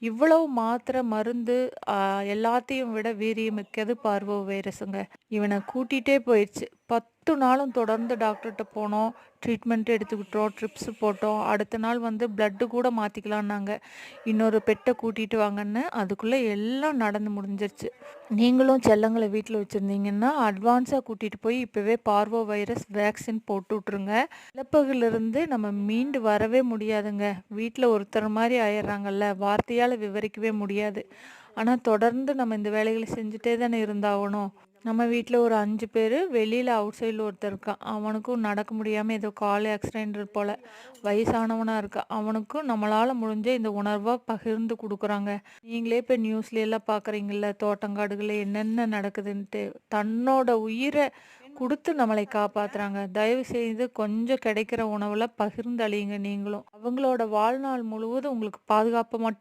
இவ்வளவு மாத்திரை, மருந்து அ எல்லாத்தையும் விட வீரியமிக்கது பார்வோ வைரஸுங்க. இவன கூட்டிட்டே போயிருச்சு. 10 நாளும் தொடர்ந்து டாக்டர்ட்ட போனோம். ட்ரீட்மெண்ட் எடுத்துக்கிட்டோம். ட்ரிப்ஸ் போட்டோம். அடுத்த நாள் வந்து பிளட் கூட மாத்திக்கலான்னாங்க. இன்னொரு பெட்ட கூட்டிட்டு வாங்கன்னு. அதுக்குள்ள எல்லாம் நடந்து முடிஞ்சிருச்சு. நீங்களும் செல்லங்கள வீட்ல வச்சிருந்தீங்கன்னா, அட்வான்ஸா கூட்டிட்டு போய் இப்பவே பார்வோ வைரஸ் வேக்சின் போட்டு விட்டுருங்க. இழப்புகளிலிருந்து நம்ம மீண்டு வரவே முடியாதுங்க. வீட்ல ஒருத்தர் மாரி ஆயிர்றாங்கல்ல. வார்த்தையால விவரிக்கவே முடியாது. ஆனா தொடர்ந்து நம்ம இந்த வேலைகள செஞ்சுட்டே தானே இருந்தாகணும். நம்ம வீட்ல ஒரு 5 பேரு, வெளியில அவுட் சைட்ல ஒருத்தன் இருக்கான். அவனுக்கும் நடக்க முடியாம ஏதோ கால் ஆக்சிடென்ட் போல. வயசானவனா இருக்கான். அவனுக்கும் நம்மளால முடிஞ்ச இந்த உணர்வ பகிர்ந்து குடுக்குறாங்க. நீங்களே இப்ப நியூஸ்ல எல்லாம் பார்க்குறீங்கல்ல, தோட்டங்காடுகள்ல என்னென்ன நடக்குதுன்ட்டு. தன்னோட உயிர குடுத்து நம்மளை காப்பாத்துறாங்க. தயவு செய்து கொஞ்சம் கிடைக்கிற உணவுல பகிர்ந்து அளியுங்க நீங்களும். அவங்களோட வாழ்நாள் முழுவதும் உங்களுக்கு பாதுகாப்ப மட்டும்